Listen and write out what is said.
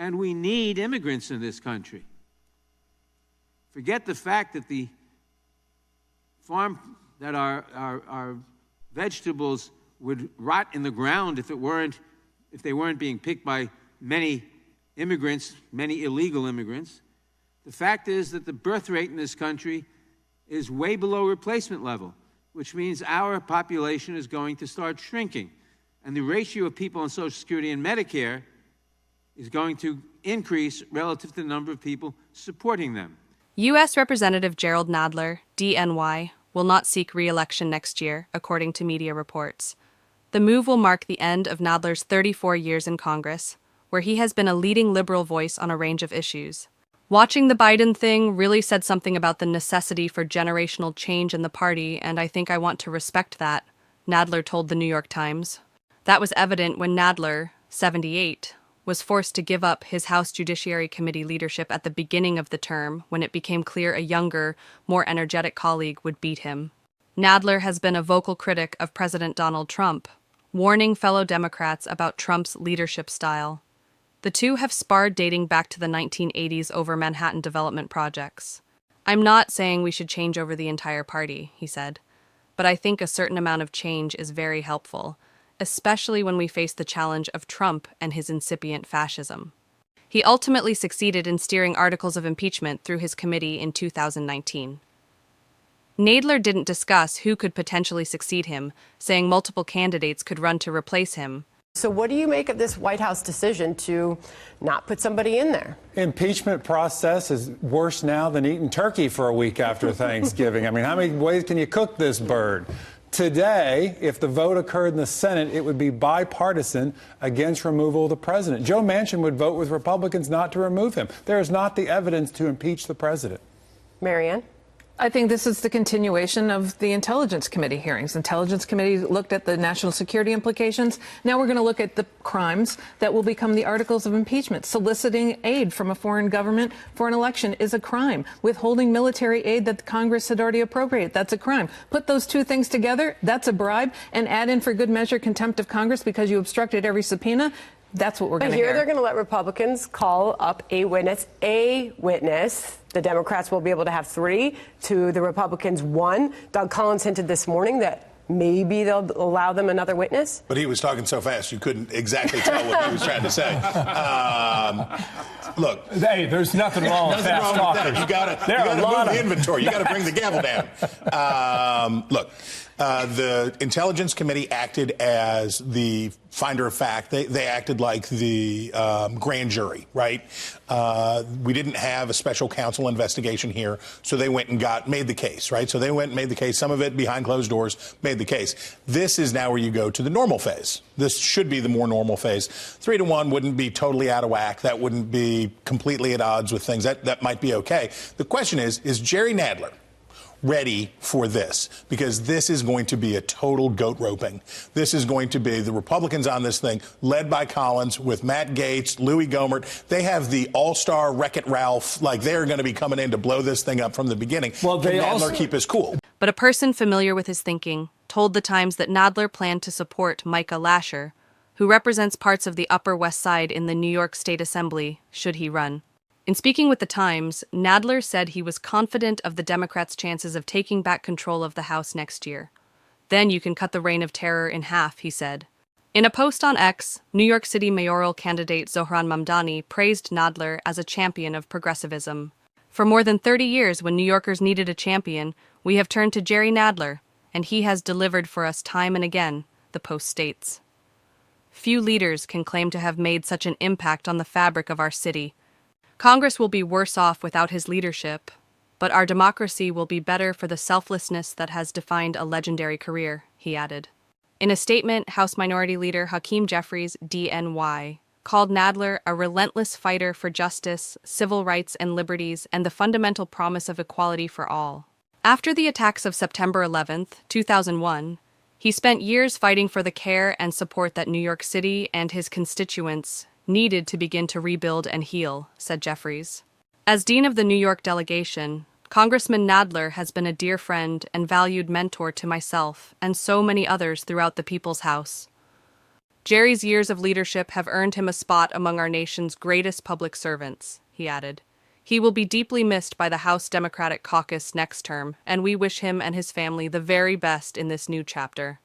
and we need immigrants in this country. Forget the fact that the farm, that our vegetables would rot in the ground if they weren't being picked by many immigrants, many illegal immigrants. The fact is that the birth rate in this country is way below replacement level, which means our population is going to start shrinking. And the ratio of people on Social Security and Medicare is going to increase relative to the number of people supporting them. U.S. Representative Gerald Nadler, DNY, will not seek re-election next year, according to media reports. The move will mark the end of Nadler's 34 years in Congress, where he has been a leading liberal voice on a range of issues. Watching the Biden thing really said something about the necessity for generational change in the party, and I think I want to respect that, Nadler told the New York Times. That was evident when Nadler, 78, was forced to give up his House Judiciary Committee leadership at the beginning of the term when it became clear a younger, more energetic colleague would beat him. Nadler has been a vocal critic of President Donald Trump, warning fellow Democrats about Trump's leadership style. The two have sparred dating back to the 1980s over Manhattan development projects. "I'm not saying we should change over the entire party," he said, "but I think a certain amount of change is very helpful, especially when we face the challenge of Trump and his incipient fascism." He ultimately succeeded in steering articles of impeachment through his committee in 2019. Nadler didn't discuss who could potentially succeed him, saying multiple candidates could run to replace him. So what do you make of this White House decision to not put somebody in there? Impeachment process is worse now than eating turkey for a week after Thanksgiving. I mean, how many ways can you cook this bird? Today, if the vote occurred in the Senate, it would be bipartisan against removal of the president. Joe Manchin would vote with Republicans not to remove him. There is not the evidence to impeach the president. Marianne? I think this is the continuation of the Intelligence Committee hearings. Intelligence Committee looked at the national security implications. Now we're going to look at the crimes that will become the articles of impeachment. Soliciting aid from a foreign government for an election is a crime. Withholding military aid that Congress had already appropriated, that's a crime. Put those two things together, that's a bribe, and add in for good measure contempt of Congress because you obstructed every subpoena. That's what we're going to hear. But here they're going to let Republicans call up a witness. The Democrats will be able to have 3, to the Republicans 1. Doug Collins hinted this morning that maybe they'll allow them another witness. But he was talking so fast you couldn't exactly tell what he was trying to say. Look. Hey, there's nothing wrong with fast talkers. You got to move the inventory. You got to bring the gavel down. Look. The Intelligence Committee acted as the finder of fact. They acted like the grand jury, right? We didn't have a special counsel investigation here, so they went and made the case, right? So they went and made the case. Some of it behind closed doors, made the case. This is now where you go to the normal phase. This should be the more normal phase. 3-1 wouldn't be totally out of whack. That wouldn't be completely at odds with things. That might be okay. The question is Jerry Nadler ready for this? Because this is going to be a total goat roping. This is going to be the Republicans on this thing, led by Collins, with Matt Gaetz, Louis Gohmert. They have the all-star Wreck-It Ralph. Like, they're going to be coming in to blow this thing up from the beginning. Well, Can Nadler keep his cool? But a person familiar with his thinking told The Times that Nadler planned to support Micah Lasher, who represents parts of the Upper West Side in the New York State Assembly, should he run. In speaking with The Times, Nadler said he was confident of the Democrats' chances of taking back control of the House next year. Then you can cut the reign of terror in half, he said. In a post on X, New York City mayoral candidate Zohran Mamdani praised Nadler as a champion of progressivism. For more than 30 years, when New Yorkers needed a champion, we have turned to Jerry Nadler, and he has delivered for us time and again, the post states. Few leaders can claim to have made such an impact on the fabric of our city. Congress will be worse off without his leadership, but our democracy will be better for the selflessness that has defined a legendary career, he added. In a statement, House Minority Leader Hakeem Jeffries, DNY, called Nadler a relentless fighter for justice, civil rights and liberties, and the fundamental promise of equality for all. After the attacks of September 11, 2001, he spent years fighting for the care and support that New York City and his constituents needed to begin to rebuild and heal, said Jeffries. As dean of the New York delegation, Congressman Nadler has been a dear friend and valued mentor to myself and so many others throughout the People's House. Jerry's years of leadership have earned him a spot among our nation's greatest public servants, he added. He will be deeply missed by the House Democratic Caucus next term, and we wish him and his family the very best in this new chapter.